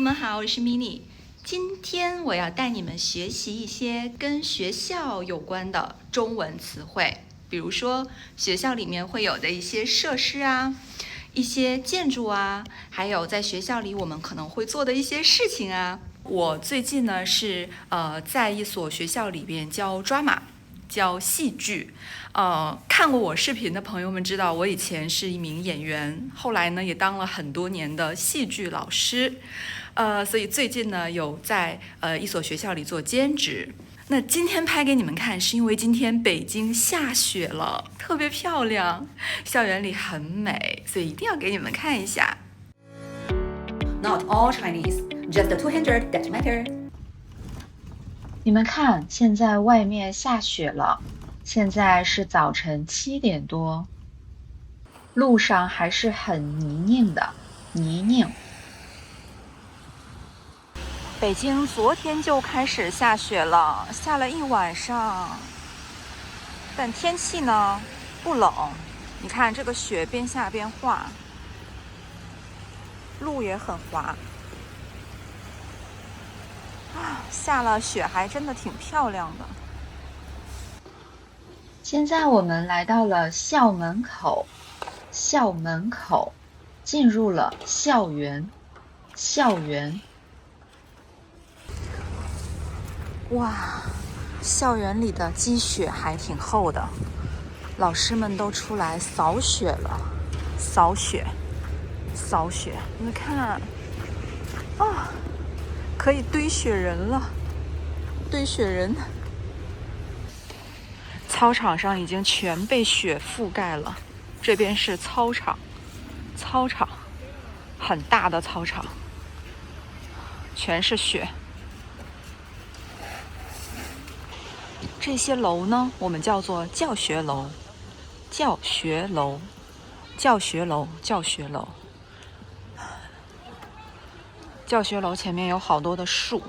们好，我是 mini。今天我要带你们学习一些跟学校有关的中文词汇，比如说学校里面会有的一些设施啊，一些建筑啊，还有在学校里我们可能会做的一些事情啊。我最近呢是在一所学校里边教 drama， 教戏剧。看过我视频的朋友们知道，我以前是一名演员，后来呢也当了很多年的戏剧老师。所以最近呢有在一所学校里做兼职。那今天拍给你们看，是因为今天北京下雪了，特别漂亮，校园里很美，所以一定要给你们看一下。 Not all Chinese, just the 200 that matter. 你们看，现在外面下雪了，现在是早晨7点多，路上还是很泥泞的，泥泞。北京昨天就开始下雪了，下了一晚上，但天气呢不冷。你看这个雪边下边化，路也很滑。下了雪还真的挺漂亮的。现在我们来到了校门口，校门口进入了校园，校园。哇，校园里的积雪还挺厚的，老师们都出来扫雪了，扫雪，扫雪。你们看，可以堆雪人了，堆雪人。操场上已经全被雪覆盖了，这边是操场，操场，很大的操场，全是雪。这些楼呢，我们叫做教学楼，教学楼，教学楼，教学楼。教学楼前面有好多的树，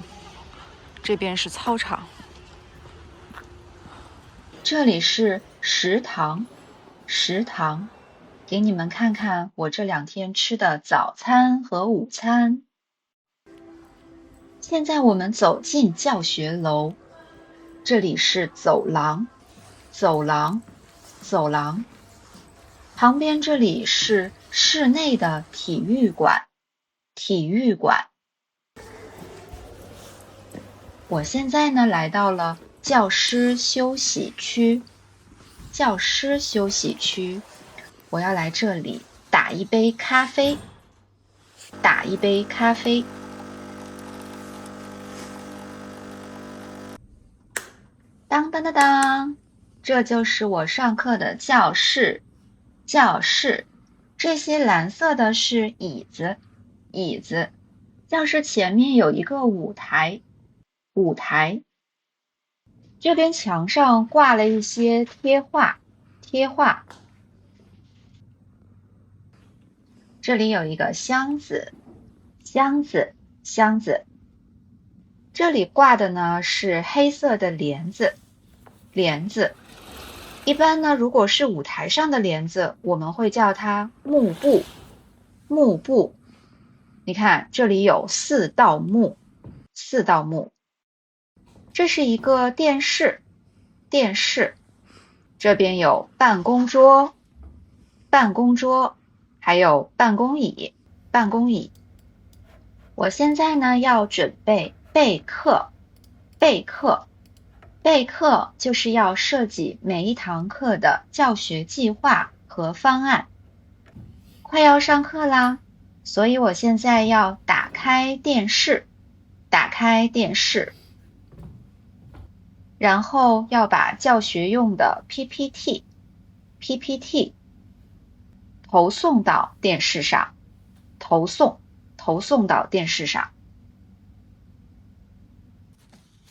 这边是操场。这里是食堂，食堂，给你们看看我这2天吃的早餐和午餐。现在我们走进教学楼，这里是走廊，走廊，走廊。旁边这里是室内的体育馆，体育馆。我现在呢来到了教师休息区，教师休息区。我要来这里打一杯咖啡，打一杯咖啡。当当当当，这就是我上课的教室，教室。这些蓝色的是椅子，椅子。教室前面有一个舞台，舞台。这边墙上挂了一些贴画，贴画。这里有一个箱子，箱子，箱子。这里挂的呢是黑色的帘子，帘子。一般呢，如果是舞台上的帘子，我们会叫它幕布，幕布。你看，这里有4道幕，4道幕。这是一个电视，电视。这边有办公桌，办公桌，还有办公椅，办公椅。我现在呢要准备备课，备课。备课就是要设计每一堂课的教学计划和方案。快要上课啦，所以我现在要打开电视，打开电视。然后要把教学用的 PPT 投送到电视上，投送到电视上。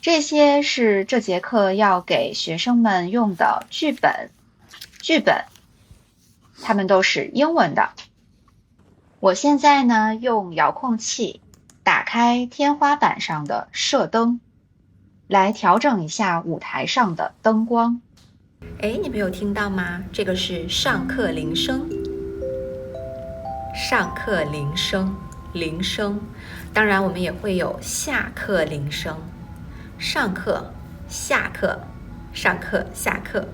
这些是这节课要给学生们用的剧本，剧本，它们都是英文的。我现在呢用遥控器打开天花板上的射灯，来调整一下舞台上的灯光。你们有听到吗？这个是上课铃声，上课铃声。铃声，当然我们也会有下课铃声，上课、下课、上课、下课。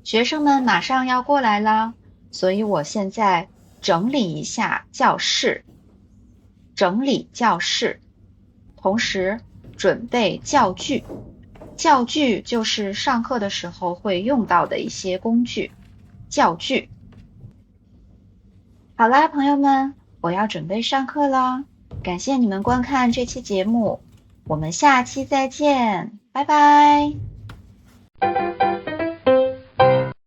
学生们马上要过来啦，所以我现在整理一下教室，整理教室，同时准备教具。教具就是上课的时候会用到的一些工具，教具。好啦，朋友们，我要准备上课了，感谢你们观看这期节目，我们下期再见，拜拜。